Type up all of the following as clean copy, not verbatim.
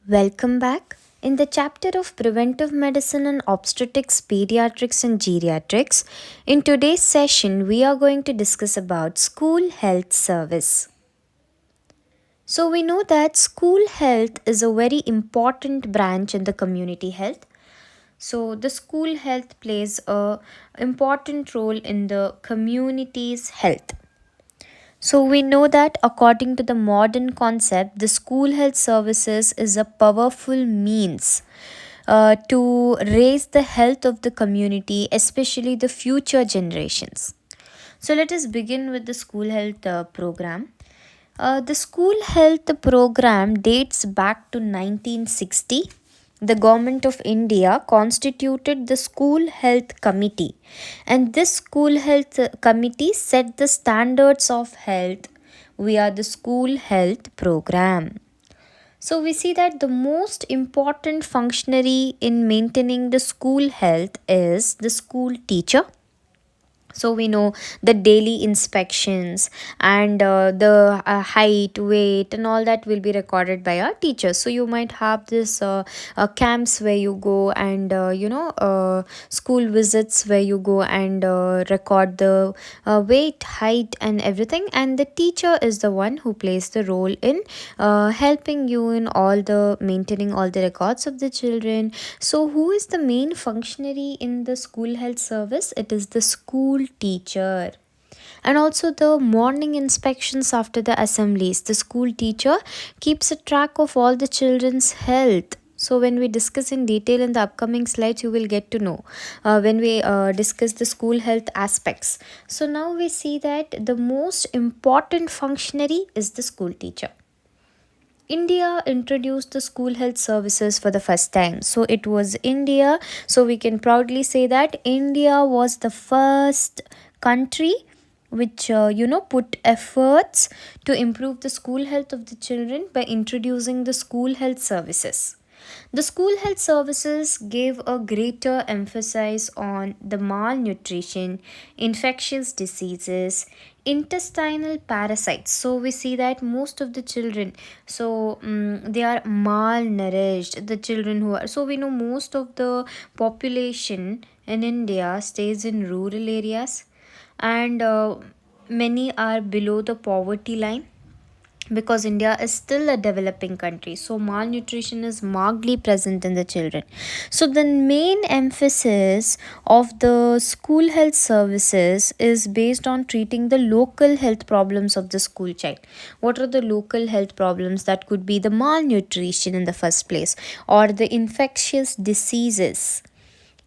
Welcome back. In the chapter of preventive medicine and obstetrics, pediatrics and geriatrics, in today's session we are going to discuss about school health service. So we know that school health is a very important branch in the community health. So the school health plays a important role in the community's health. So we know that according to the modern concept, the school health services is a powerful means to raise the health of the community, especially the future generations. So let us begin with the school health program. The school health program dates back to 1960. The government of India constituted the School Health Committee, and this School Health Committee set the standards of health via the School Health Program. So we see that the most important functionary in maintaining the school health is the school teacher. So we know the daily inspections and the height, weight and all that will be recorded by our teachers. So you might have this camps where you go and school visits where you go and record the weight, height and everything, and the teacher is the one who plays the role in helping you in all the maintaining all the records of the children. So who is the main functionary in the school health service? It is the school teacher. And also the morning inspections after the assemblies. The school teacher keeps a track of all the children's health. So when we discuss in detail in the upcoming slides, you will get to know when we discuss the school health aspects. So now we see that the most important functionary is the school teacher. India introduced the school health services for the first time. So it was India. So we can proudly say that India was the first country which put efforts to improve the school health of the children by introducing the school health services. The school health services gave a greater emphasis on the malnutrition, infectious diseases, intestinal parasites. So we see that most of the children, they are malnourished. The children who are, so we know most of the population in India stays in rural areas, and many are below the poverty line because India is still a developing country, so malnutrition is markedly present in the children. So, the main emphasis of the school health services is based on treating the local health problems of the school child. What are the local health problems? That could be the malnutrition in the first place, or the infectious diseases,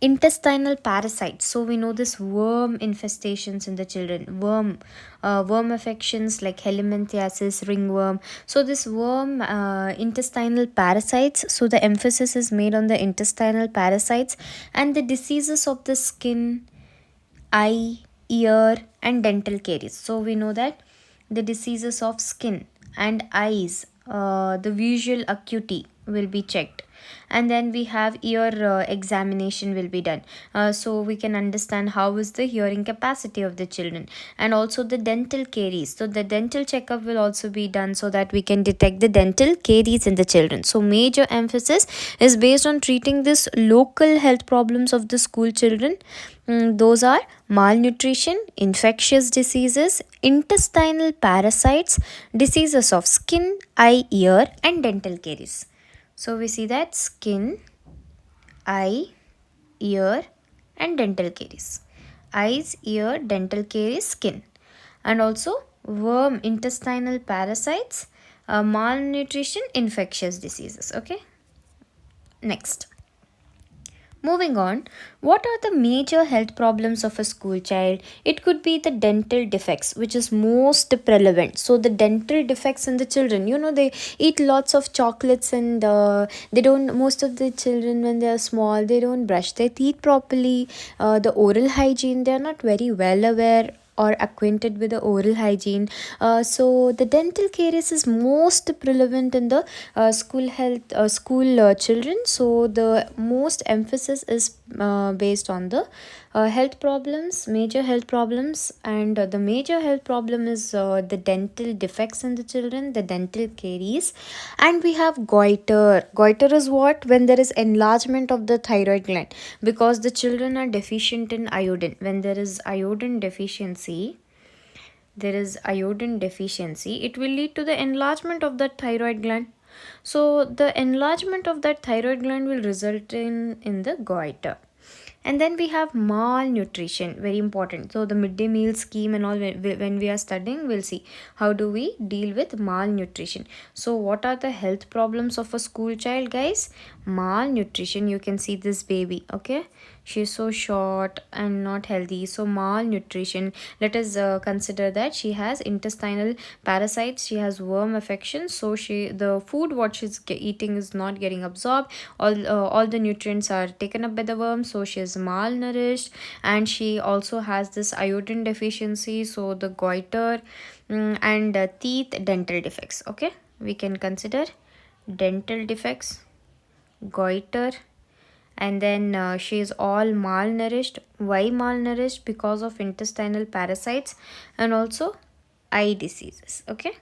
intestinal parasites. So we know this worm infestations in the children, worm affections like helminthiasis, ringworm. So this worm intestinal parasites, so the emphasis is made on the intestinal parasites, and the diseases of the skin, eye, ear and dental caries. So we know that the diseases of skin and eyes, the visual acuity will be checked, and then we have ear examination will be done, so we can understand how is the hearing capacity of the children, and also the dental caries. So the dental checkup will also be done so that we can detect the dental caries in the children. So major emphasis is based on treating this local health problems of the school children. Those are malnutrition, infectious diseases, intestinal parasites, diseases of skin, eye, ear and dental caries. So we see that skin, eye, ear and dental caries. Eyes, ear, dental caries, skin. And also worm, intestinal parasites, malnutrition, infectious diseases. Okay. Next. Moving on, what are the major health problems of a school child? It could be the dental defects, which is most prevalent. So, the dental defects in the children, they eat lots of chocolates, and they don't, most of the children, when they are small, they don't brush their teeth properly. The oral hygiene, they are not very well aware or acquainted with the oral hygiene. So the dental caries is most prevalent in the school children. So the most emphasis is based on the health problems, major health problems, and the major health problem is the dental defects in the children, the dental caries, and we have goiter. Goiter is what? When there is enlargement of the thyroid gland, because the children are deficient in iodine. When there is iodine deficiency, it will lead to the enlargement of the thyroid gland. So the enlargement of that thyroid gland will result in the goiter. And then we have malnutrition, very important. So the midday meal scheme and all, when we are studying, we'll see how do we deal with malnutrition. So what are the health problems of a school child, guys? Malnutrition. You can see this baby, okay, she's so short and not healthy, so malnutrition. Let us consider that she has intestinal parasites, she has worm affection, so the food what she's eating is not getting absorbed. All the nutrients are taken up by the worm, so she is malnourished. And she also has this iodine deficiency, so the goiter, and teeth dental defects. Okay, we can consider dental defects, goiter, and then she is all malnourished. Why malnourished? Because of intestinal parasites and also eye diseases. Okay,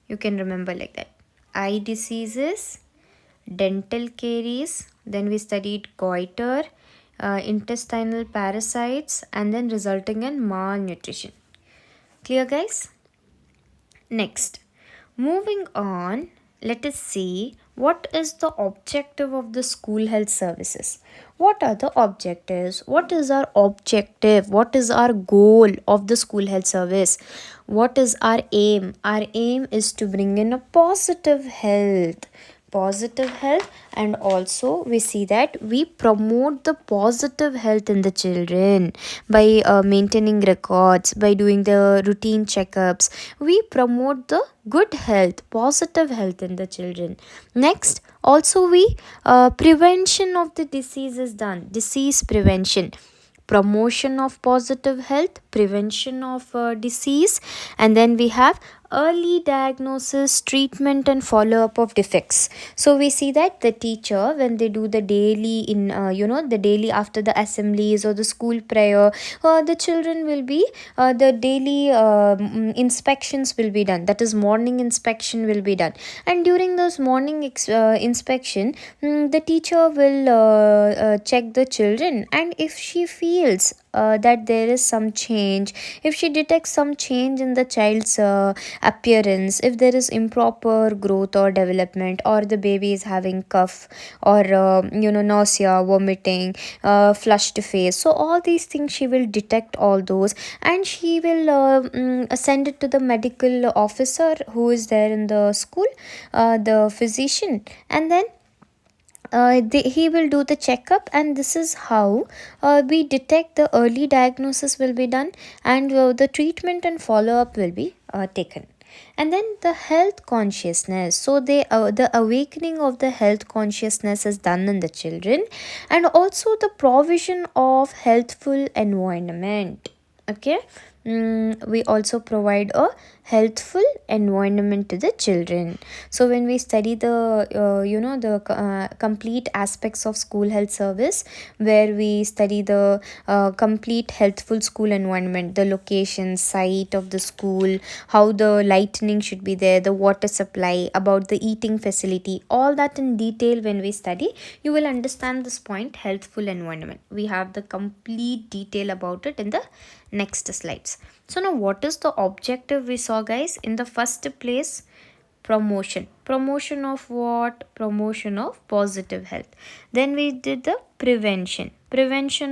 you can remember like that: eye diseases, dental caries, then we studied goiter, intestinal parasites, and then resulting in malnutrition. Clear, guys? Next, moving on, let us see what is the objective of the school health services. What are the objectives? What is our objective? What is our goal of the school health service? What is our aim? Our aim is to bring in a positive health, and also we see that we promote the positive health in the children by maintaining records, by doing the routine checkups. We promote the good health, positive health in the children. Next, also we prevention of the disease is done, disease prevention, promotion of positive health, prevention of disease, and then we have early diagnosis, treatment, and follow up of defects. So we see that the teacher, when they do the daily the daily after the assemblies or the school prayer, the children will be the daily inspections will be done, that is morning inspection will be done. And during those morning inspection, the teacher will check the children, and if she feels that there is some change, if she detects some change in the child's appearance, if there is improper growth or development, or the baby is having cough, or nausea, vomiting, flushed face, so all these things she will detect all those, and she will send it to the medical officer who is there in the school, the physician, and then he will do the checkup, and this is how we detect, the early diagnosis will be done, and the treatment and follow up will be taken. And then the health consciousness, so the awakening of the health consciousness is done in the children, and also the provision of healthful environment. Okay, we also provide a healthful environment to the children. So when we study the complete aspects of school health service, where we study the complete healthful school environment, the location, site of the school, how the lighting should be there, the water supply, about the eating facility, all that in detail when we study, you will understand this point, healthful environment. We have the complete detail about it in the next slides. So now what is the objective we saw, guys? In the first place, promotion of what? Promotion of positive health. Then we did the prevention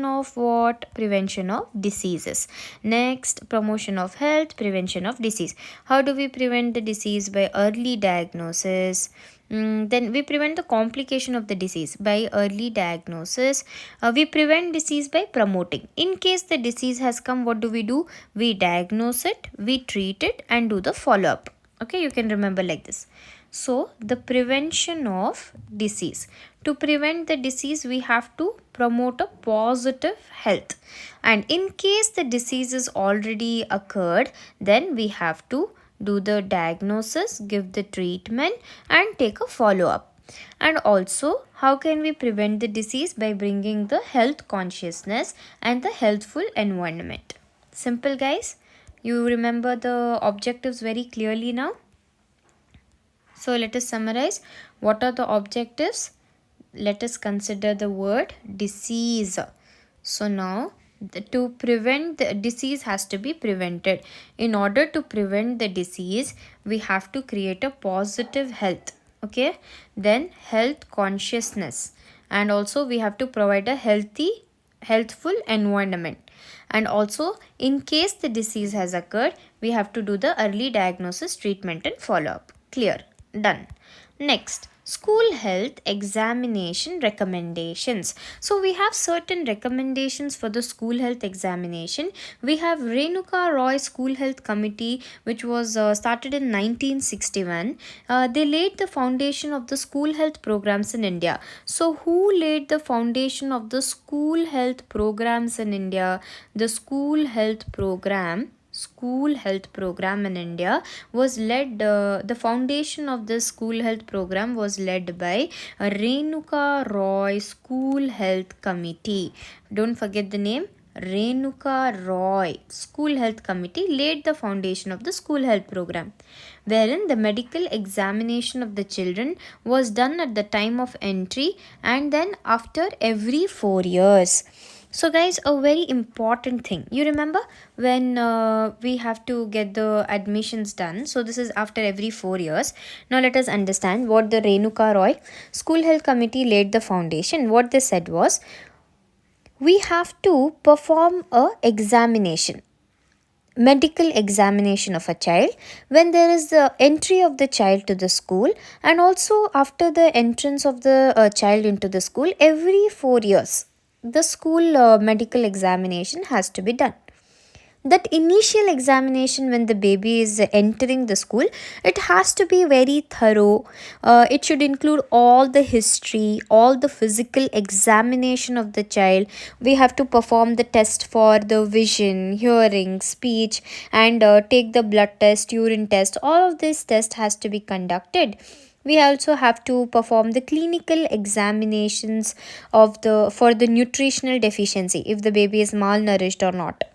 of what? Prevention of diseases. Next, promotion of health, prevention of disease. How do we prevent the disease? By early diagnosis. Then we prevent the complication of the disease by early diagnosis. We prevent disease by promoting. In case the disease has come, what do? We diagnose it, we treat it, and do the follow up. Okay, you can remember like this. So the prevention of disease. To prevent the disease, we have to promote a positive health. And in case the disease is already occurred, then we have to do the diagnosis, give the treatment, and take a follow up. And also, how can we prevent the disease? By bringing the health consciousness and the healthful environment. Simple, guys. You remember the objectives very clearly now. So let us summarize. What are the objectives? Let us consider the word disease. So now to prevent the disease has to be prevented. In order to prevent the disease, we have to create a positive health. Okay, then health consciousness, and also we have to provide a healthful environment. And also, in case the disease has occurred, we have to do the early diagnosis, treatment and follow up. Clear? Done. Next, school health examination recommendations. So we have certain recommendations for the school health examination. We have Renuka Roy School Health Committee, which was started in 1961. They laid the foundation of the school health programs in India. So who laid the foundation of the school health programs in India? The school health program in India was led, the foundation of the school health program was led by Renuka Roy School Health Committee. Don't forget the name. Renuka Roy School Health Committee laid the foundation of the school health program, wherein the medical examination of the children was done at the time of entry and then after every 4 years. So, guys, a very important thing. You remember when we have to get the admissions done? So, this is after every 4 years. Now, let us understand what the Renuka Roy School Health Committee laid the foundation. What they said was, we have to perform a examination, medical examination of a child when there is the entry of the child to the school, and also after the entrance of the child into the school every 4 years. The school medical examination has to be done. That initial examination when the baby is entering the school, it has to be very thorough. It should include all the history, all the physical examination of the child. We have to perform the test for the vision, hearing, speech, and take the blood test, urine test. All of this test has to be conducted. We also have to perform the clinical examinations of the for the nutritional deficiency, if the baby is malnourished or not,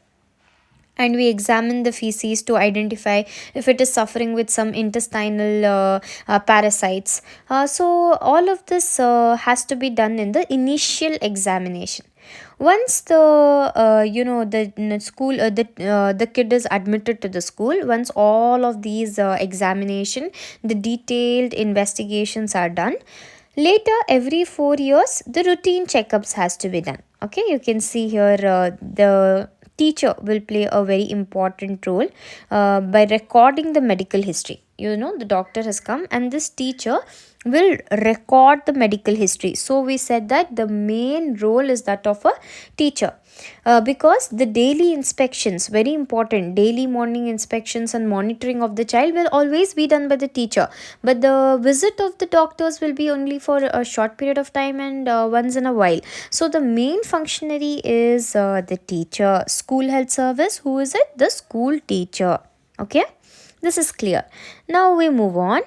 and we examine the feces to identify if it is suffering with some intestinal parasites. So all of this has to be done in the initial examination. Once the school the kid is admitted to the school, once all of these examination, the detailed investigations are done, later every 4 years the routine checkups has to be done. Okay, you can see here the teacher will play a very important role by recording the medical history. The doctor has come and this teacher will record the medical history. So we said that the main role is that of a teacher, because the daily inspections, very important, daily morning inspections and monitoring of the child will always be done by the teacher, but the visit of the doctors will be only for a short period of time and once in a while. So the main functionary is the teacher. School health service, who is it? The school teacher. Okay, this is clear. Now we move on.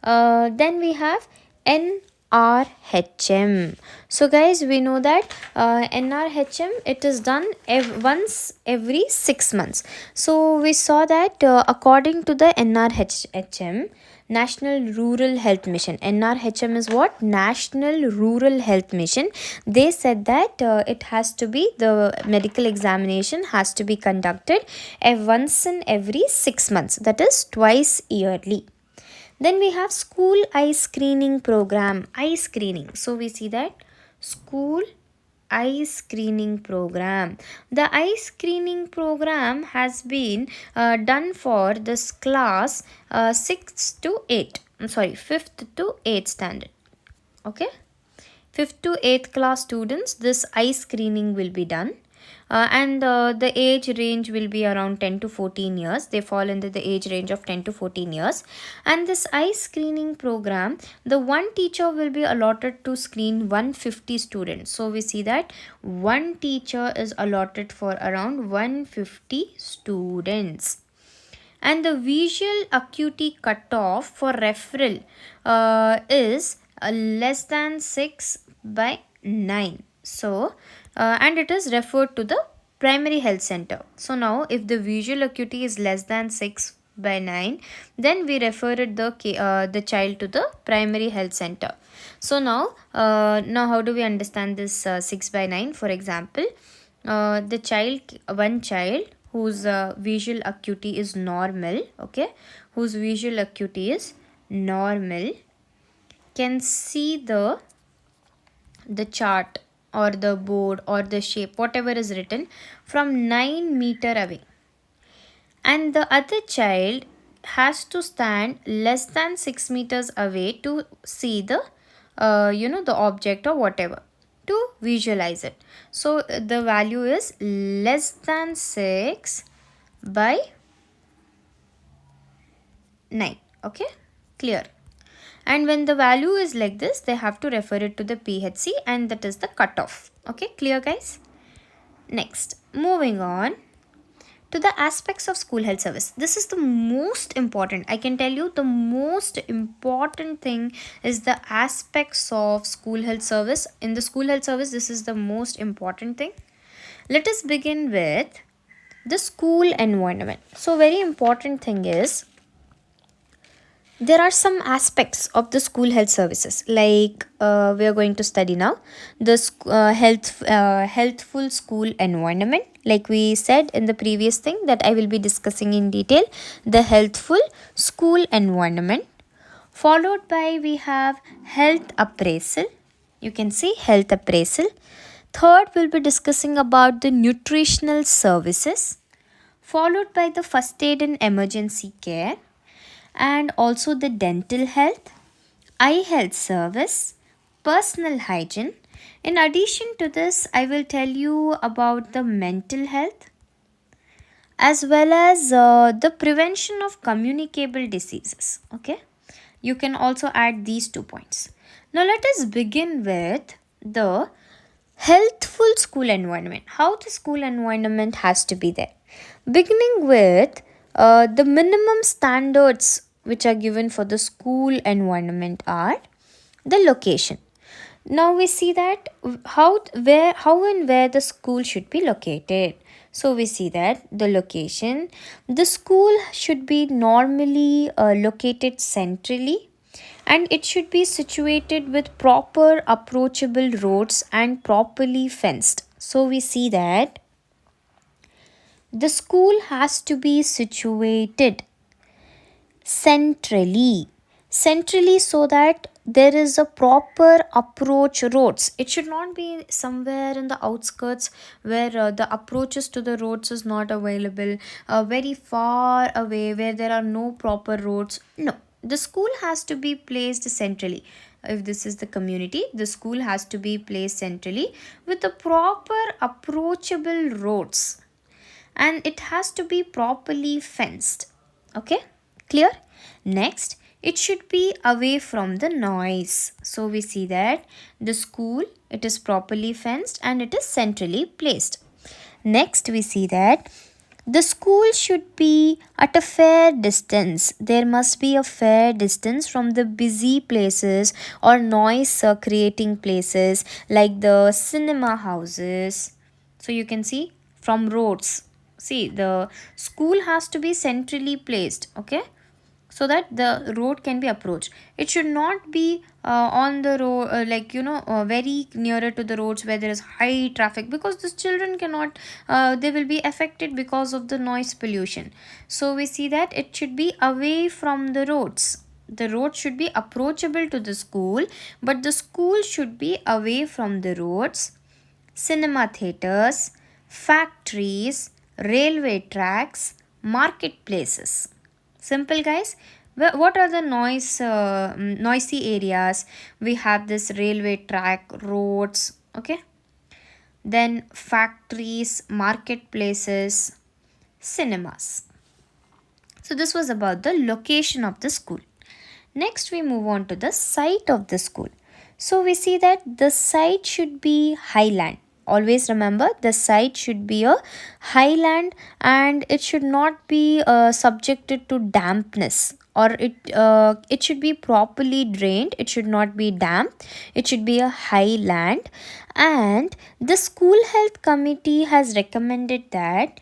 Then we have NRHM. So guys, we know that NRHM, it is done once every 6 months. So we saw that according to the NRHM, National Rural Health Mission. NRHM is what? National Rural Health Mission. They said that it has to be, the medical examination has to be conducted once in every 6 months, that is twice yearly. Then we have school eye screening program. Eye screening. So we see that school eye screening program. The eye screening program has been done for this class 6th to 8. I'm sorry, 5th to 8th standard. Okay. 5th to 8th class students, this eye screening will be done. And the age range will be around 10 to 14 years. They fall into the age range of 10 to 14 years. And this eye screening program, the one teacher will be allotted to screen 150 students. So we see that one teacher is allotted for around 150 students. and the visual acuity cutoff for referral is less than 6 by 9. So and it is referred to the primary health center. So now if the visual acuity is less than 6 by 9, then we referred the child to the primary health center. So now how do we understand this 6 by 9? For example, one child whose visual acuity is normal, okay, whose visual acuity is normal, can see the chart or the board or the shape, whatever is written, from 9 meter away, and the other child has to stand less than 6 meters away to see the object or whatever, to visualize it. So the value is less than 6 by 9. Okay, clear. And when the value is like this, they have to refer it to the PHC, and that is the cutoff. Okay, clear guys? Next, moving on to the aspects of school health service. This is the most important. I can tell you the most important thing is the aspects of school health service. In the school health service, this is the most important thing. Let us begin with the school environment. So very important thing is, there are some aspects of the school health services, like we are going to study now the healthful school environment. Like we said in the previous thing, that I will be discussing in detail the healthful school environment. Followed by, we have health appraisal. You can see health appraisal. Third, we'll be discussing about the nutritional services, followed by the first aid and emergency care, and also the dental health, eye health service, personal hygiene. In addition to this, I will tell you about the mental health, as well as the prevention of communicable diseases. Okay, you can also add these 2 points. Now let us begin with the healthful school environment. How the school environment has to be there, beginning with the minimum standards which are given for the school environment are the location. Now we see that how and where the school should be located. So we see that the location, the school should be normally located centrally, and it should be situated with proper approachable roads and properly fenced. So we see that the school has to be situated centrally so that there is a proper approach roads. It should not be somewhere in the outskirts where the approaches to the roads is not available, very far away where there are no proper roads. No, the school has to be placed centrally. If this is the community, the school has to be placed centrally with the proper approachable roads, and it has to be properly fenced. Okay, clear? Next, it should be away from the noise. So we see that the school, it is properly fenced and it is centrally placed. Next, we see that the school should be at a fair distance. There must be a fair distance from the busy places or noise creating places like the cinema houses. So you can see from roads. See, the school has to be centrally placed, okay, so that the road can be approached. It should not be on the road, very nearer to the roads where there is high traffic, because the children cannot, they will be affected because of the noise pollution. So we see that it should be away from the roads. The road should be approachable to the school, but the school should be away from the roads, cinema theaters, factories, railway tracks, marketplaces. Simple guys. What are the noisy areas? We have this railway track, roads, okay, then factories, marketplaces, cinemas. So this was about the location of the school. Next, we move on to the site of the school. So we see that the site should be highland always remember the site should be a highland, and it should not be subjected to dampness, or it should be properly drained. It should not be damp. It should be a highland. And the school health committee has recommended that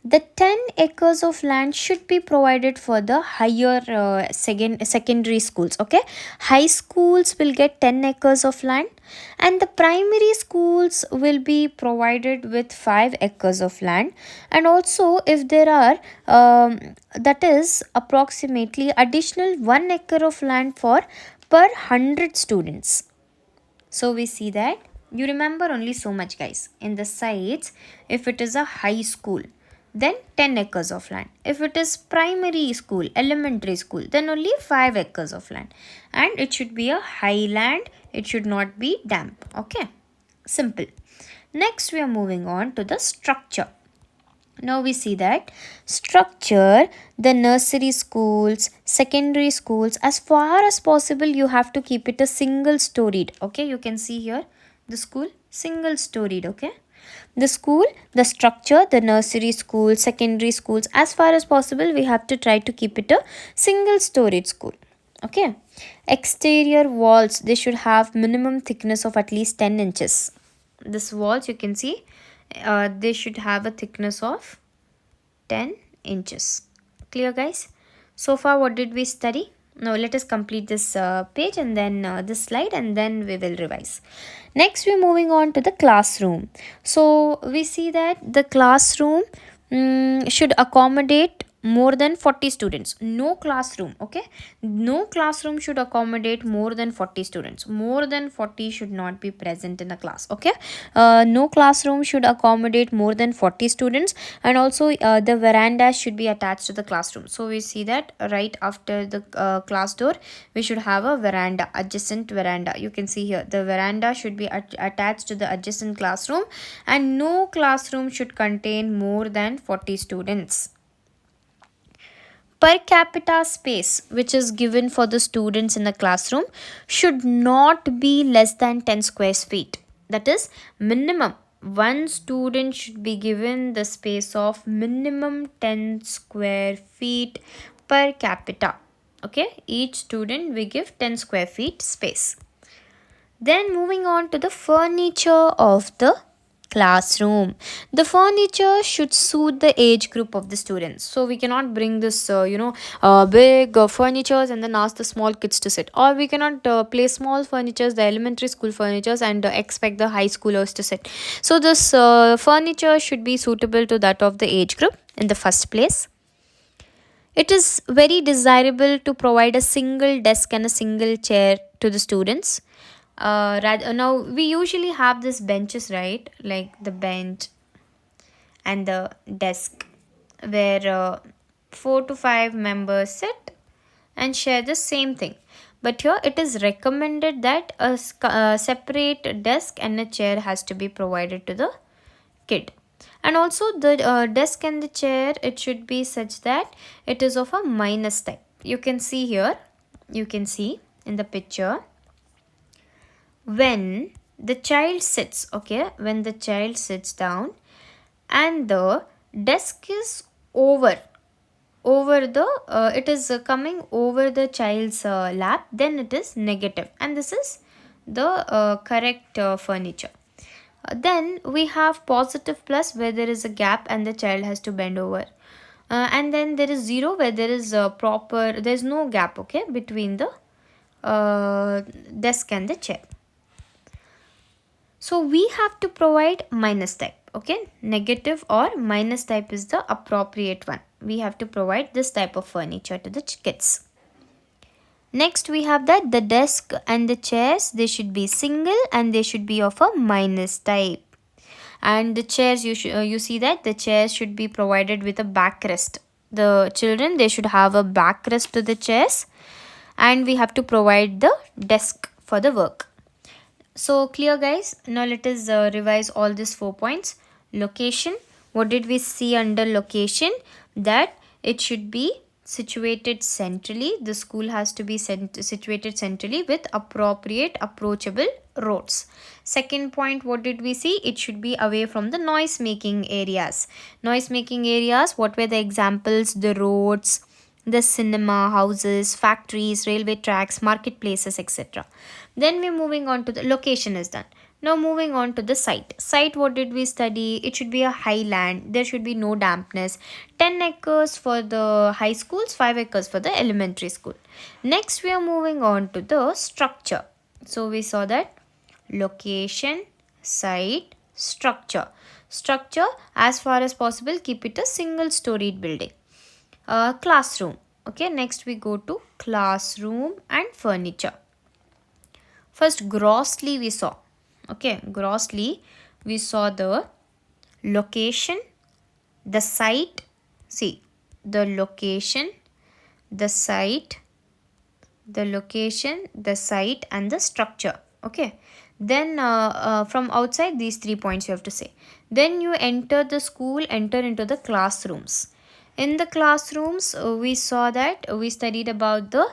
the 10 acres of land should be provided for the higher secondary schools. Okay, high schools will get 10 acres of land, and the primary schools will be provided with 5 acres of land. And also, if there are that is approximately additional 1 acre of land for per 100 students. So we see that you remember only so much, guys. In the sites, if it is a high school, then 10 acres of land. If it is primary school, elementary school, then only 5 acres of land. And it should be a highland. It should not be damp. Okay, simple. Next, we are moving on to the structure. Now we see that structure, the nursery schools, secondary schools, as far as possible you have to keep it a single storied. Okay, you can see here the school single storied. Okay, the school, the structure, the nursery school, secondary schools, as far as possible we have to try to keep it a single storied school. Okay, exterior walls, they should have minimum thickness of at least 10 inches. This walls, you can see, they should have a thickness of 10 inches. Clear, guys? So far, what did we study? Now let us complete this page and then this slide, and then we will revise. Next, we're moving on to the classroom. So we see that the classroom should accommodate more than 40 students. No classroom, okay, no classroom should accommodate more than 40 students. More than 40 should not be present in a class. Okay, no classroom should accommodate more than 40 students. And also the veranda should be attached to the classroom. So we see that right after the class door we should have a veranda, adjacent veranda. You can see here the veranda should be attached to the adjacent classroom, and no classroom should contain more than 40 students. Per capita space which is given for the students in the classroom should not be less than 10 square feet. That is minimum. One student should be given the space of minimum 10 square feet per capita. Okay, each student we give 10 square feet space. Then moving on to the furniture of the classroom. The furniture should suit the age group of the students. So we cannot bring this big furnitures and then ask the small kids to sit, or we cannot place small furnitures, the elementary school furnitures, and expect the high schoolers to sit. So this furniture should be suitable to that of the age group in the first place. It is very desirable to provide a single desk and a single chair to the students. Now we usually have these benches, right, like the bench and the desk, where 4 to 5 members sit and share the same thing. But here it is recommended that a separate desk and a chair has to be provided to the kid. And also the desk and the chair, it should be such that it is of a minus type. You can see here, you can see in the picture, when the child sits, okay, when the child sits down and the desk is over the it is coming over the child's lap, then it is negative, and this is the correct furniture. Then we have positive plus, where there is a gap and the child has to bend over. And then there is 0, where there is there's no gap, okay, between the desk and the chair. So we have to provide minus type. Okay, negative or minus type is the appropriate one. We have to provide this type of furniture to the kids. Next we have that the desk and the chairs, they should be single and they should be of a minus type. And the chairs, you see that the chairs should be provided with a backrest. The children, they should have a backrest to the chairs, and we have to provide the desk for the work. So clear, guys? Now let us revise all these 4 points. Location. What did we see under location? That it should be situated centrally. The school has to be situated centrally with appropriate approachable roads. Second point, what did we see? It should be away from the noise making areas. Noise making areas, what were the examples? The roads, the cinema, houses, factories, railway tracks, marketplaces, etc. Then we're moving on to the location is done. Now moving on to the site. Site, what did we study? It should be a highland. There should be no dampness. 10 acres for the high schools, 5 acres for the elementary school. Next we are moving on to the structure. So we saw that location, site, structure. Structure, as far as possible, keep it a single storied building. Classroom. Okay, next we go to classroom and furniture. First, grossly we saw. Okay, grossly we saw the location, the site. See, the location, the site, and the structure. Okay, then from outside, these 3 points you have to say. Then you enter the school, enter into the classrooms. In the classrooms, we saw that we studied about the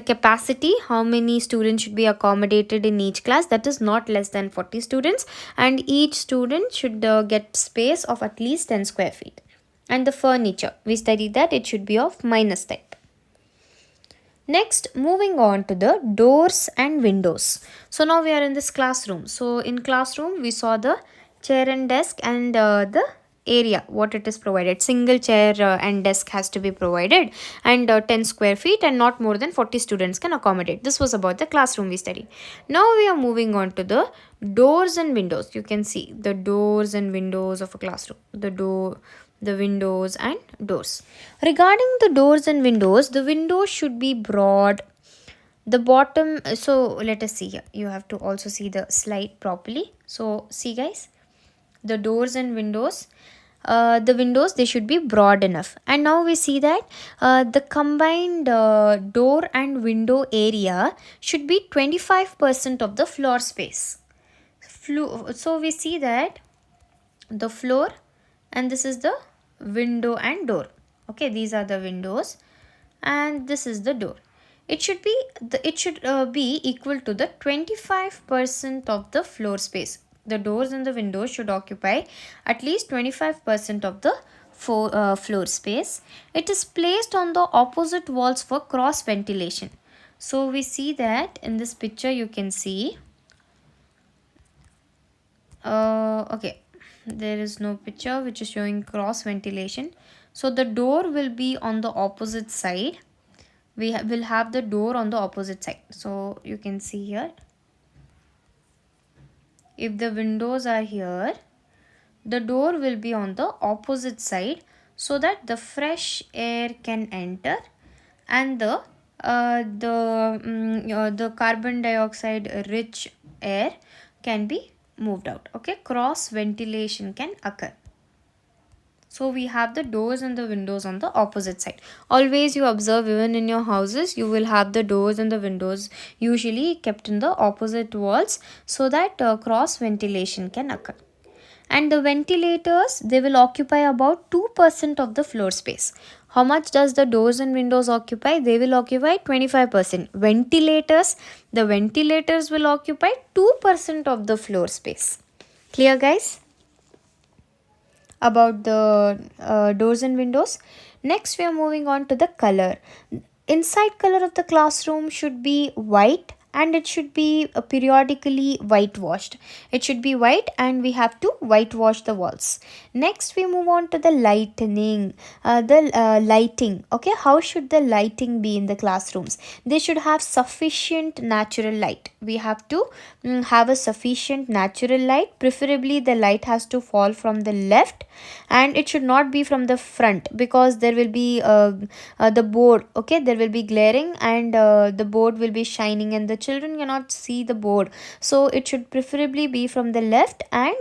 capacity, how many students should be accommodated in each class. That is not less than 40 students, and each student should get space of at least 10 square feet. And the furniture, we studied that it should be of minus type. Next, moving on to the doors and windows. So now we are in this classroom. So in classroom, we saw the chair and desk and the area, what it is provided. Single chair and desk has to be provided, and 10 square feet, and not more than 40 students can accommodate. This was about the classroom we studied. Now we are moving on to the doors and windows. You can see the doors and windows of a classroom. The windows and doors. Regarding the doors and windows, the windows should be broad. The bottom, so let us see here. You have to also see the slide properly. So see guys, the doors and windows, the windows, they should be broad enough. And now we see that the combined door and window area should be 25% of the floor space. So we see that the floor, and this is the window and door. Okay, these are the windows and this is the door. It should be equal to the 25% of the floor space. The doors and the windows should occupy at least 25% of the floor space. It is placed on the opposite walls for cross ventilation. So we see that in this picture you can see okay, there is no picture which is showing cross ventilation. So the door will be on the opposite side. We will have the door on the opposite side. So you can see here, if the windows are here, the door will be on the opposite side, so that the fresh air can enter and the carbon dioxide rich air can be moved out. Okay, cross ventilation can occur. So we have the doors and the windows on the opposite side. Always you observe, even in your houses, you will have the doors and the windows usually kept in the opposite walls, so that cross ventilation can occur. And the ventilators, they will occupy about 2% of the floor space. How much does the doors and windows occupy? They will occupy 25%. The ventilators will occupy 2% of the floor space. Clear guys? About the doors and windows. Next we are moving on to the color. Inside color of the classroom should be white, and it should be periodically whitewashed. It should be white, and we have to whitewash the walls. Next we move on to the lighting. Okay, how should the lighting be in the classrooms? They should have sufficient natural light. We have to have a sufficient natural light. Preferably the light has to fall from the left, and it should not be from the front, because there will be the board. Okay, there will be glaring, and the board will be shining, and the children cannot see the board. So it should preferably be from the left, and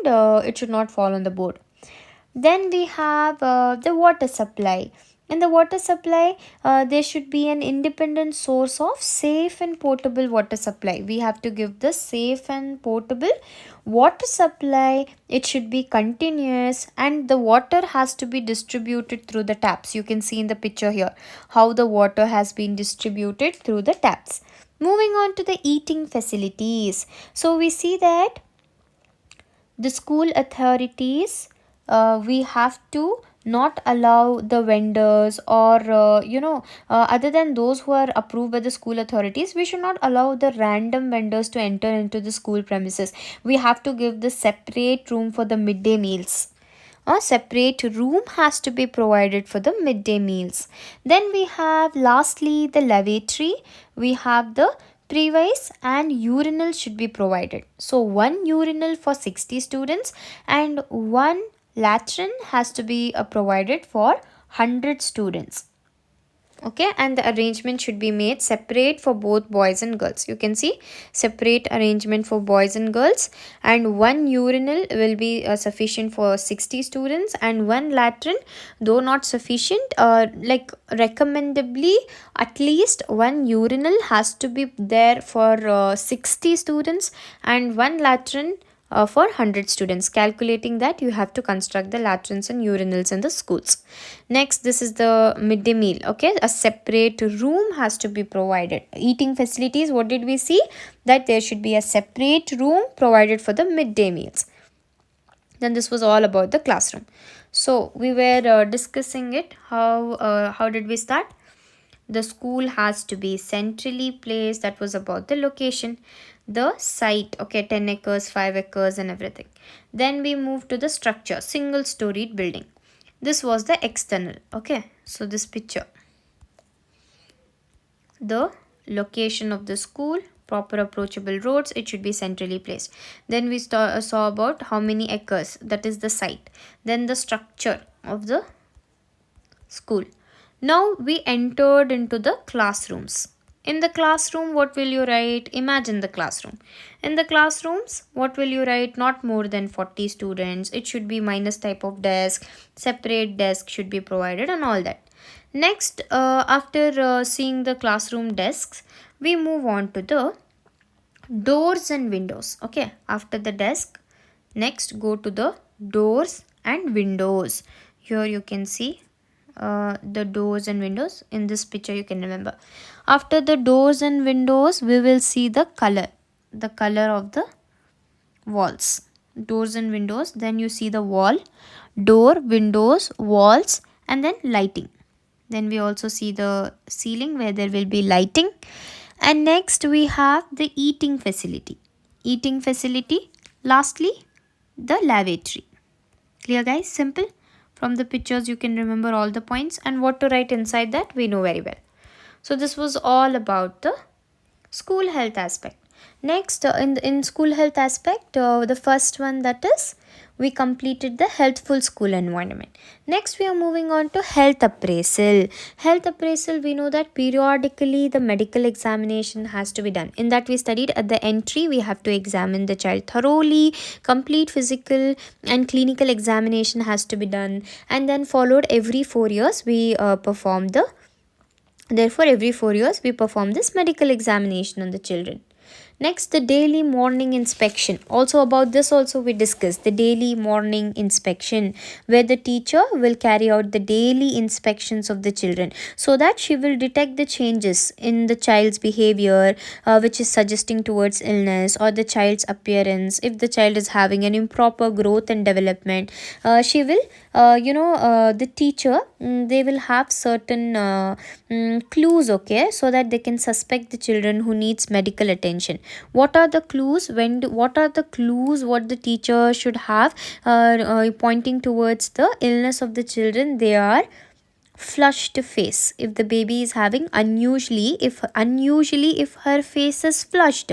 it should not fall on the board. Then we have the water supply. In the water supply, there should be an independent source of safe and portable water supply. We have to give the safe and portable water supply. It should be continuous, and the water has to be distributed through the taps. You can see in the picture here how the water has been distributed through the taps. Moving on to the eating facilities. So we see that the school authorities, we have to not allow the vendors, or other than those who are approved by the school authorities, we should not allow the random vendors to enter into the school premises. We have to give the separate room for the midday meals. A separate room has to be provided for the midday meals. Then we have lastly the lavatory. We have the previous and urinal should be provided. So one urinal for 60 students and one latrine has to be provided for 100 students. Okay, and the arrangement should be made separate for both boys and girls. You can see separate arrangement for boys and girls, and one urinal will be sufficient for 60 students, and one latrine, though not sufficient, like recommendably at least one urinal has to be there for 60 students, and one latrine for 100 students. Calculating that, you have to construct the latrines and urinals in the schools. Next, this is the midday meal. Okay, a separate room has to be provided. Eating facilities, what did we see? That there should be a separate room provided for the midday meals. Then this was all about the classroom. So we were discussing it. How did we start? The school has to be centrally placed. That was about the location, the site. Okay, 10 acres, 5 acres, and everything. Then we move to the structure, single storied building. This was the external. Okay, so this picture, the location of the school, proper approachable roads, it should be centrally placed. Then we saw about how many acres, that is the site. Then the structure of the school. Now we entered into the classrooms. In the classroom, what will you write? Imagine the classroom. In the classrooms, what will you write? Not more than 40 students. It should be minus type of desk. Separate desk should be provided and all that. Next, after seeing the classroom desks, we move on to the doors and windows. Okay, after the desk, next go to the doors and windows. Here you can see the doors and windows. In this picture you can remember, after the doors and windows we will see the color of the walls. Doors and windows, then you see the wall, door, windows, walls, and then lighting. Then we also see the ceiling where there will be lighting. And next we have the eating facility. Lastly, the lavatory. Clear guys? Simple. From the pictures you can remember all the points, and what to write inside that we know very well. So this was all about the school health aspect. Next, in school health aspect, the first one, that is, we completed the healthful school environment. Next, we are moving on to health appraisal. Health appraisal, we know that periodically the medical examination has to be done. In that we studied at the entry, we have to examine the child thoroughly. Complete physical and clinical examination has to be done, and then followed every 4 years we perform the Therefore, every 4 years we perform this medical examination on the children. Next, the daily morning inspection. Also about this also we discussed the daily morning inspection, where the teacher will carry out the daily inspections of the children, so that she will detect the changes in the child's behavior, which is suggesting towards illness, or the child's appearance. If the child is having an improper growth and development, she will the teacher, they will have certain clues, okay, so that they can suspect the children who needs medical attention. What are the clues? What the teacher should have pointing towards the illness of the children? They are flushed face. If the baby is having if her face is flushed,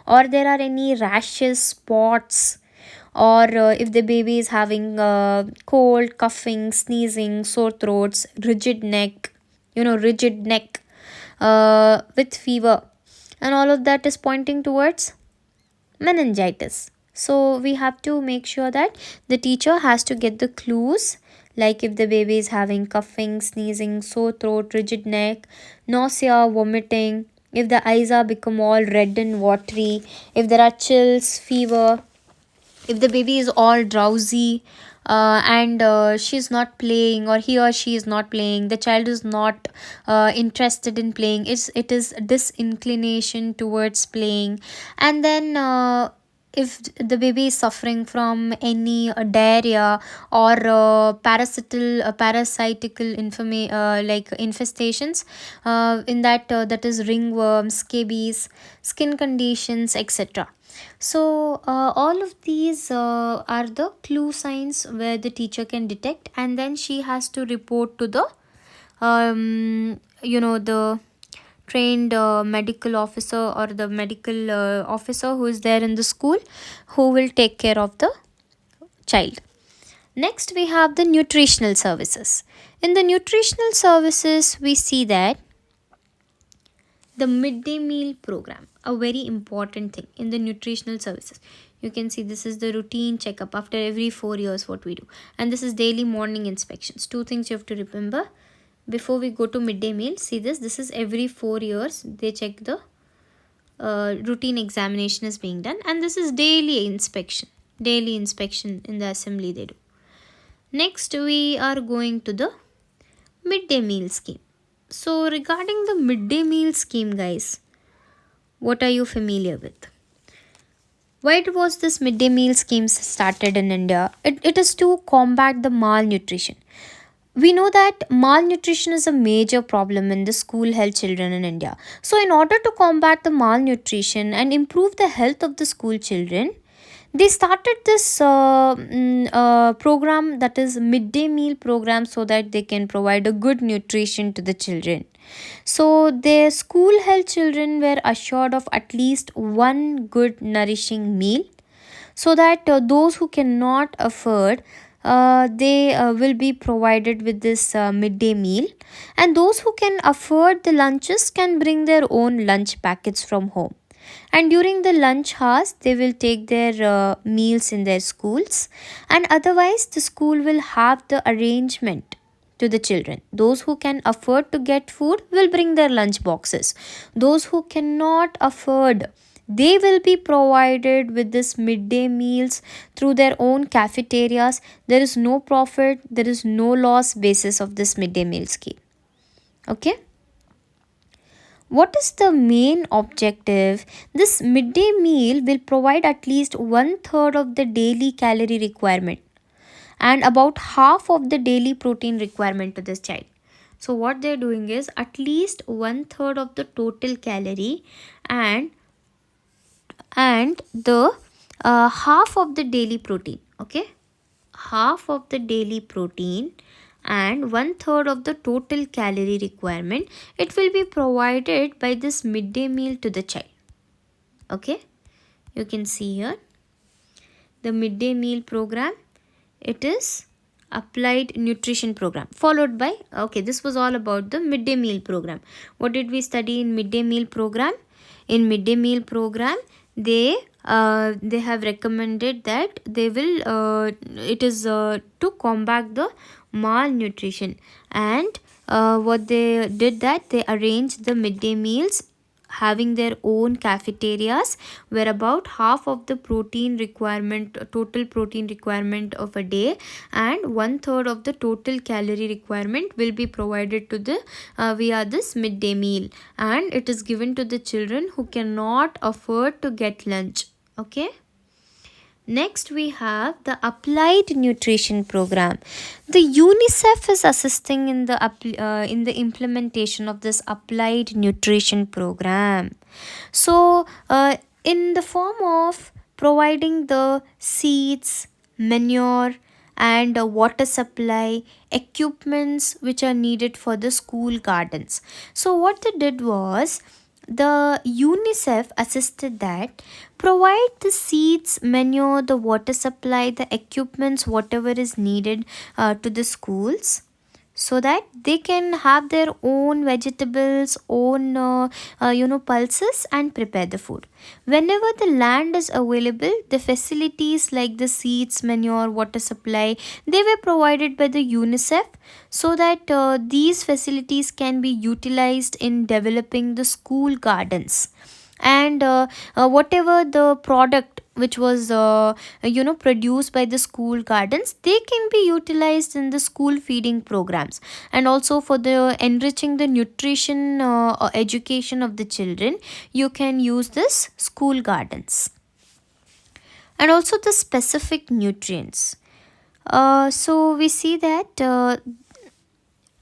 or there are any rashes, spots, or if the baby is having cold, coughing, sneezing, sore throats, rigid neck, with fever, and all of that is pointing towards meningitis. So we have to make sure that the teacher has to get the clues like if the baby is having coughing, sneezing, sore throat, rigid neck, nausea, vomiting, if the eyes are become all red and watery, if there are chills, fever, if the baby is all drowsy, and she's not playing, or he or she is not playing, the child is not interested in playing, it is disinclination towards playing. And then if the baby is suffering from any diarrhea or parasitical like infestations, in that is ringworms, scabies, skin conditions, etc. So, all of these are the clue signs where the teacher can detect, and then she has to report to the the trained medical officer, or the medical officer who is there in the school, who will take care of the child. Next, we have the nutritional services. In the nutritional services, we see that the midday meal program, a very important thing in the nutritional services. You can see this is the routine checkup after every 4 years what we do, and this is daily morning inspections. Two things you have to remember before we go to midday meal. See this is every 4 years they check the routine examination is being done, and this is daily inspection in the assembly they do. Next, we are going to the midday meal scheme. So, regarding the midday meal scheme, guys, what are you familiar with? Why was this midday meal scheme started in India? It is to combat the malnutrition. We know that malnutrition is a major problem in the school health children in India. So, in order to combat the malnutrition and improve the health of the school children, they started this program, that is midday meal program, so that they can provide a good nutrition to the children. So their school health children were assured of at least one good nourishing meal, so that those who cannot afford, they will be provided with this midday meal, and those who can afford the lunches can bring their own lunch packets from home, and during the lunch hours they will take their meals in their schools, and otherwise the school will have the arrangement to the children. Those who can afford to get food will bring their lunch boxes. Those who cannot afford, they will be provided with this midday meals through their own cafeterias. There is no profit, there is no loss basis of this midday meal scheme. Okay. What is the main objective? This midday meal will provide at least one third of the daily calorie requirement and about half of the daily protein requirement to this child. So, what they're doing is at least one third of the total calorie, and the half of the daily protein. Okay, half of the daily protein and one third of the total calorie requirement, it will be provided by this midday meal to the child. Okay, you can see here the midday meal program, it is applied nutrition program, followed by, okay, this was all about the midday meal program. What did we study in midday meal program? In midday meal program, they have recommended that they will it is to combat the malnutrition, and what they did, that they arranged the midday meals having their own cafeterias, where about half of the protein requirement, total protein requirement of a day, and one third of the total calorie requirement will be provided to the via this midday meal, and it is given to the children who cannot afford to get lunch. Okay. Next, we have the applied nutrition program. The UNICEF is assisting in the implementation of this applied nutrition program. So, in the form of providing the seeds, manure, and water supply, equipments which are needed for the school gardens. So, what they did was, the UNICEF assisted that provide the seeds, manure, the water supply, the equipments, whatever is needed to the schools, so that they can have their own vegetables, own pulses, and prepare the food. Whenever the land is available, the facilities like the seeds, manure, water supply, they were provided by the UNICEF, so that these facilities can be utilized in developing the school gardens. And whatever the product which was produced by the school gardens, they can be utilized in the school feeding programs, and also for the enriching the nutrition or education of the children, you can use this school gardens. And also the specific nutrients. So we see that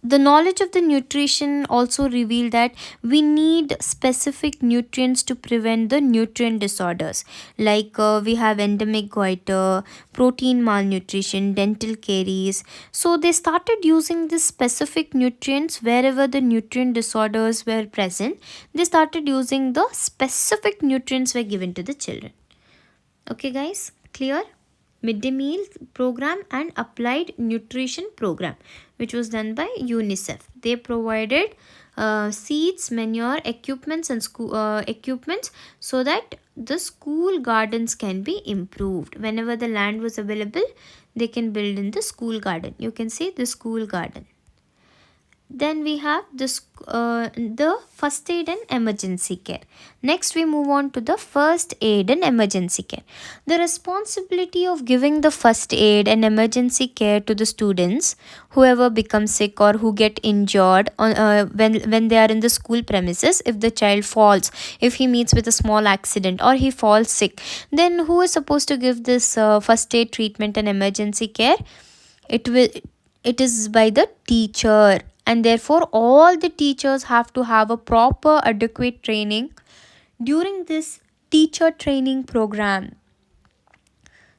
the knowledge of the nutrition also revealed that we need specific nutrients to prevent the nutrient disorders, like we have endemic goiter, protein malnutrition, dental caries. So they started using these specific nutrients wherever the nutrient disorders were present. They started using the specific nutrients were given to the children. Okay guys, clear? Midday meal program and applied nutrition program, which was done by UNICEF. They provided seeds, manure, equipments, and school equipments, so that the school gardens can be improved. Whenever the land was available, they can build in the school garden. You can see the school garden. Then we have this the first aid and emergency care. Next we move on to the first aid and emergency care. The responsibility of giving the first aid and emergency care to the students whoever becomes sick or who get injured when they are in the school premises. If the child falls, if he meets with a small accident or he falls sick, then who is supposed to give this first aid treatment and emergency care? It is by the teacher, and therefore all the teachers have to have a proper adequate training during this teacher training program.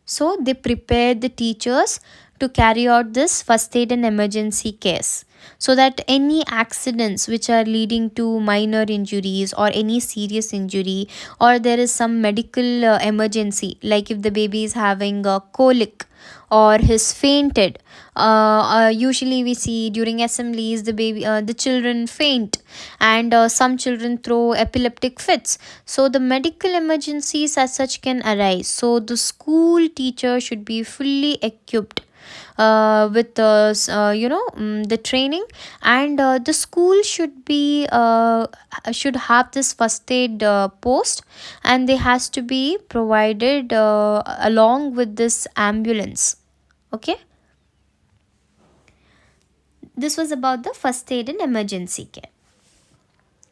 So they prepare the teachers to carry out this first aid and emergency case, so that any accidents which are leading to minor injuries or any serious injury, or there is some medical emergency, like if the baby is having a colic or has fainted. Usually we see during assemblies the children faint, and some children throw epileptic fits. So the medical emergencies as such can arise, so the school teacher should be fully equipped with the training, and the school should have this first aid post, and they has to be provided along with this ambulance. Okay, this was about the first aid and emergency care.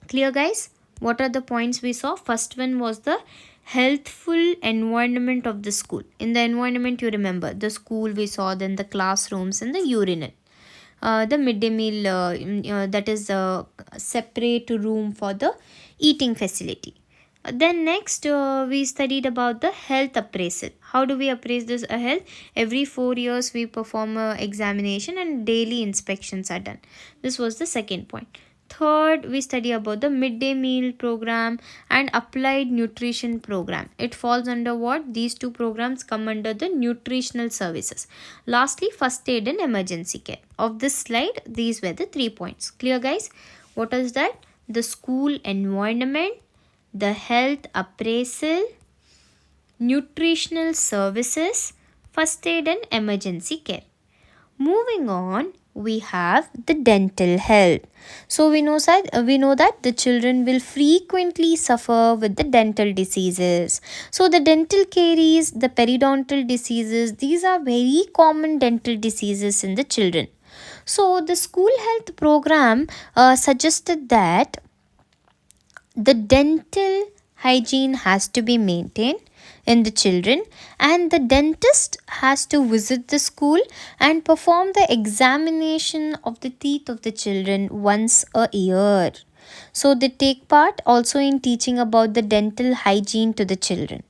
Clear guys? What are the points we saw? First one was the healthful environment of the school. In the environment, you remember the school we saw, then the classrooms and the urinal. The midday meal, that is a separate room for the eating facility. Then next we studied about the health appraisal. How do we appraise this health? Every 4 years we perform a examination and daily inspections are done. This was the second point. Third, we study about the midday meal program and applied nutrition program. It falls under what? These two programs come under the nutritional services. Lastly, first aid and emergency care. Of this slide, these were the 3 points. Clear guys? What is that? The school environment, the health appraisal, nutritional services, first aid and emergency care. Moving on, we have the dental health. So we know that the children will frequently suffer with the dental diseases. So the dental caries, the periodontal diseases, these are very common dental diseases in the children. So the school health program suggested that the dental hygiene has to be maintained in the children, and the dentist has to visit the school and perform the examination of the teeth of the children once a year. So they take part also in teaching about the dental hygiene to the children.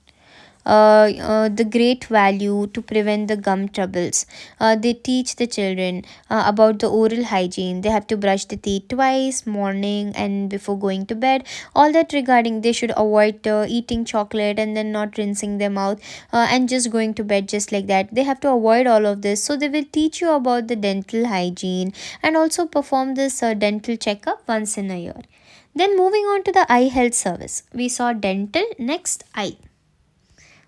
the great value to prevent the gum troubles. They teach the children about the oral hygiene. They have to brush the teeth twice, morning and before going to bed. All that regarding they should avoid eating chocolate and then not rinsing their mouth and just going to bed just like that. They have to avoid all of this. So they will teach you about the dental hygiene and also perform this dental checkup once in a year. Then moving on to the eye health service. We saw dental, next eye.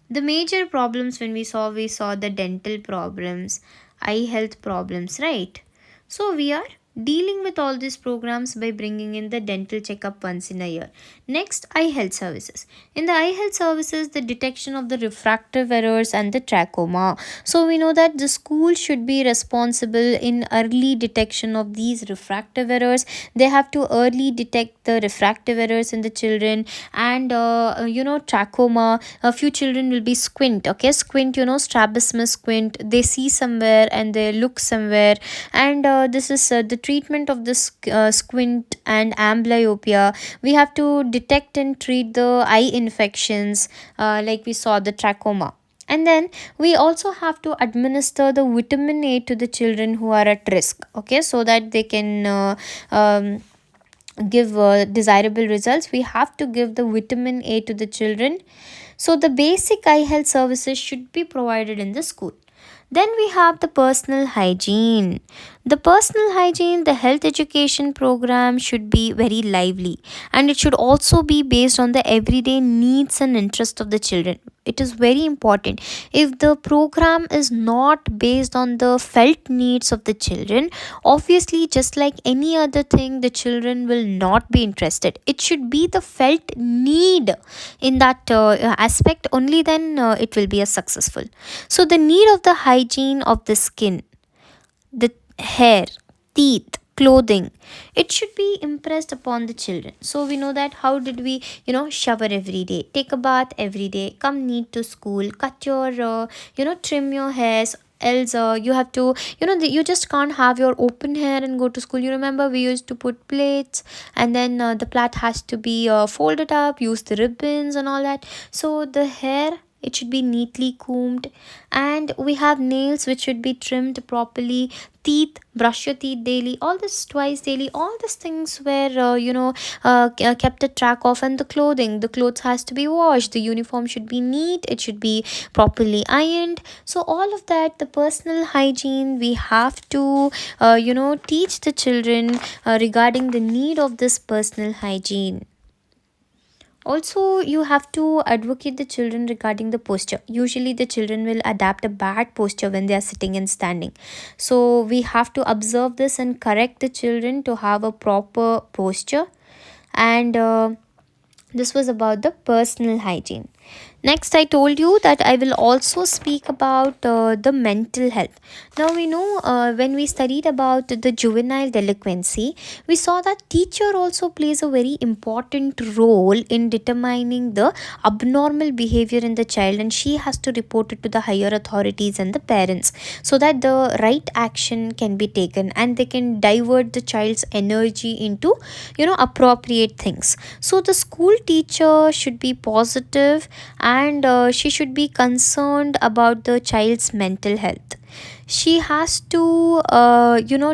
The major problems when we saw the dental problems, eye health problems, right? So we are dealing with all these programs by bringing in the dental checkup once in a year. Next, eye health services. In the eye health services, the detection of the refractive errors and the trachoma. So we know that the school should be responsible in early detection of these refractive errors. They have to early detect the refractive errors in the children, and trachoma. A few children will be squint. Okay, squint, strabismus squint. They see somewhere and they look somewhere, and this is the treatment of this squint and amblyopia. We have to detect and treat the eye infections, like we saw the trachoma. And then we also have to administer the vitamin A to the children who are at risk, okay, so that they can give desirable results. We have to give the vitamin A to the children. So the basic eye health services should be provided in the school. Then we have the personal hygiene. The personal hygiene, the health education program should be very lively, and it should also be based on the everyday needs and interest of the children. It is very important. If the program is not based on the felt needs of the children, obviously, just like any other thing, the children will not be interested. It should be the felt need in that aspect, only then it will be a successful. So the need of the hygiene of the skin, the hair, teeth, clothing, it should be impressed upon the children. So we know that how did we, shower every day, take a bath every day, come neat to school, cut your trim your hairs. Else you have to, you just can't have your open hair and go to school. You remember we used to put plaits, and then the plait has to be folded up, use the ribbons and all that. So the hair, it should be neatly combed, and we have nails which should be trimmed properly. Teeth, brush your teeth daily, all this twice daily. All these things were kept a track of. And the clothes has to be washed, the uniform should be neat, it should be properly ironed. So all of that, the personal hygiene, we have to teach the children regarding the need of this personal hygiene. Also, you have to advocate the children regarding the posture. Usually the children will adapt a bad posture when they are sitting and standing. So we have to observe this and correct the children to have a proper posture. And this was about the personal hygiene. Next, I told you that I will also speak about the mental health. Now, we know when we studied about the juvenile delinquency, we saw that teacher also plays a very important role in determining the abnormal behavior in the child, and she has to report it to the higher authorities and the parents, so that the right action can be taken and they can divert the child's energy into appropriate things. So the school teacher should be positive, and she should be concerned about the child's mental health. She has to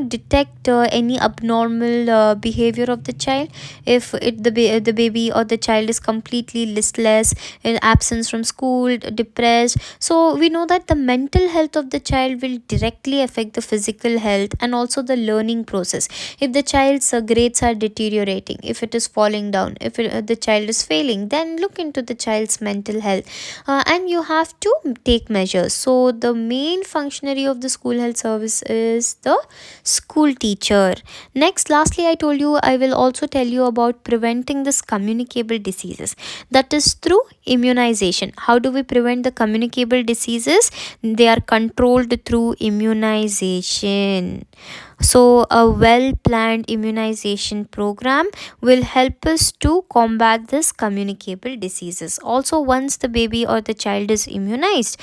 detect any abnormal behavior of the child. If the baby or the child is completely listless, in absence from school, depressed, so we know that the mental health of the child will directly affect the physical health and also the learning process. If the child's grades are deteriorating, if it is falling down, if the child is failing, then look into the child's mental health, and you have to take measures. So the main functionary of the school health service is the school teacher. Next, lastly, I told you I will also tell you about preventing this communicable diseases, that is through immunization. How do we prevent the communicable diseases? They are controlled through immunization. So a well planned immunization program will help us to combat this communicable diseases. Also, once the baby or the child is immunized,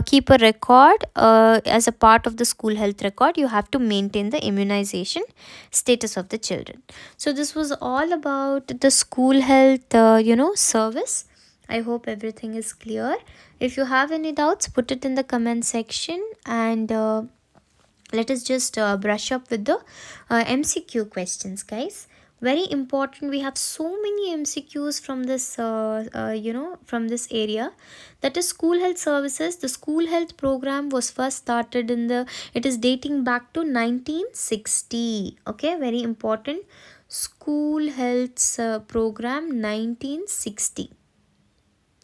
keep a record as a part of the school health record. You have to maintain the immunization status of the children. So this was all about the school health service. I hope everything is clear. If you have any doubts, put it in the comment section, and let us just brush up with the MCQ questions, guys. Very important. We have so many MCQs from this from this area. That is school health services. The school health program was first started in the, it is dating back to 1960. Okay, very important. School health program 1960.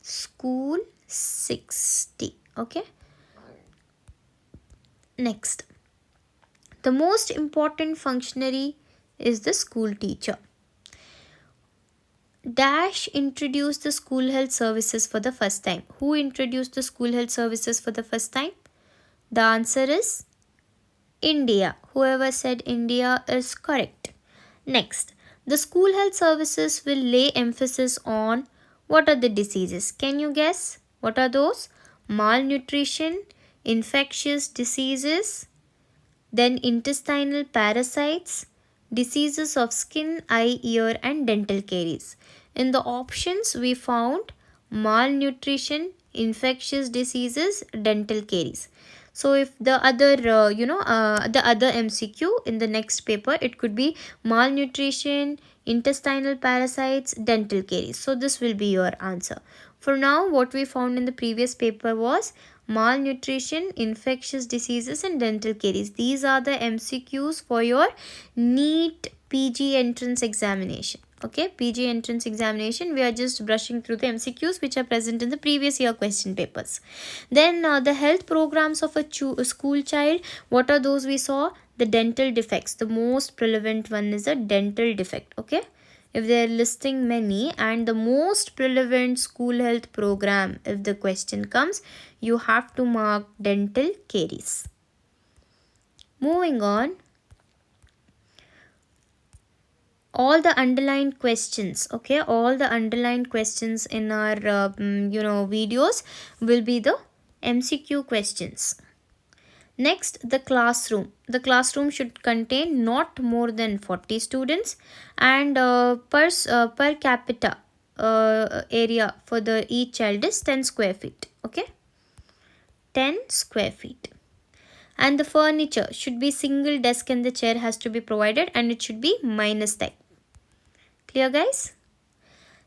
School 60. Okay, next, the most important functionary is the school teacher. Dash introduced the school health services for the first time. Who introduced the school health services for the first time? The answer is India. Whoever said India is correct. Next, the school health services will lay emphasis on what are the diseases? Can you guess? What are those? Malnutrition, infectious diseases, then intestinal parasites, diseases of skin, eye, ear, and dental caries. In the options, we found malnutrition, infectious diseases, dental caries. So if the other, the other MCQ in the next paper, it could be malnutrition, intestinal parasites, dental caries. So this will be your answer. For now, what we found in the previous paper was malnutrition, infectious diseases, and dental caries. These are the MCQs for your NEET PG entrance examination. Okay, PG entrance examination, we are just brushing through the MCQs which are present in the previous year question papers. Then the health programs of a school child, what are those we saw? The dental defects. The most prevalent one is a dental defect. Okay, if they are listing many, and the most prevalent school health program, if the question comes, you have to mark dental caries. Moving on, all the underlined questions, okay, all the underlined questions in our videos will be the MCQ questions. Next, the classroom. The classroom should contain not more than 40 students, and per capita area for the each child is 10 square feet. Okay, 10 square feet. And the furniture should be single desk, and the chair has to be provided, and it should be minus type. Clear, guys?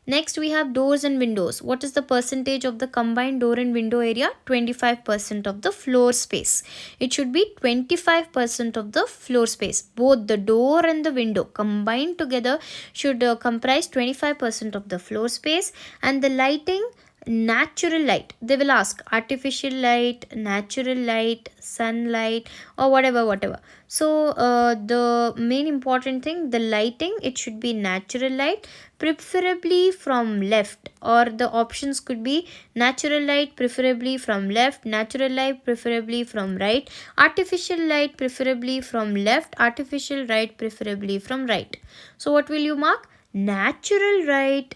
Next, we have doors and windows. What is the percentage of the combined door and window area? 25% of the floor space. It should be 25% of the floor space. Both the door and the window combined together should comprise 25% of the floor space. And the lighting, natural light. They will ask artificial light, natural light, sunlight, or whatever. So the main important thing, the lighting, it should be natural light, preferably from left, or the options could be natural light preferably from left, natural light preferably from right, artificial light preferably from left, artificial light preferably from right. So what will you mark? Natural light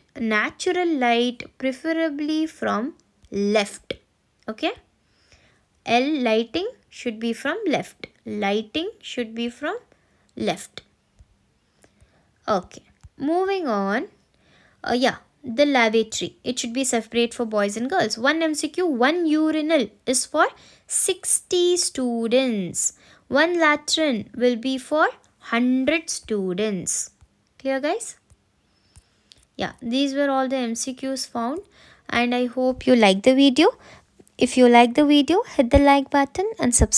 preferably from left. Okay, L, lighting should be from left, lighting should be from left. Okay, moving on. The lavatory, it should be separate for boys and girls. One MCQ, one urinal is for 60 students. One latrine will be for 100 students. Clear, guys? Yeah, these were all the MCQs found, and I hope you like the video. If you like the video, hit the like button and subscribe.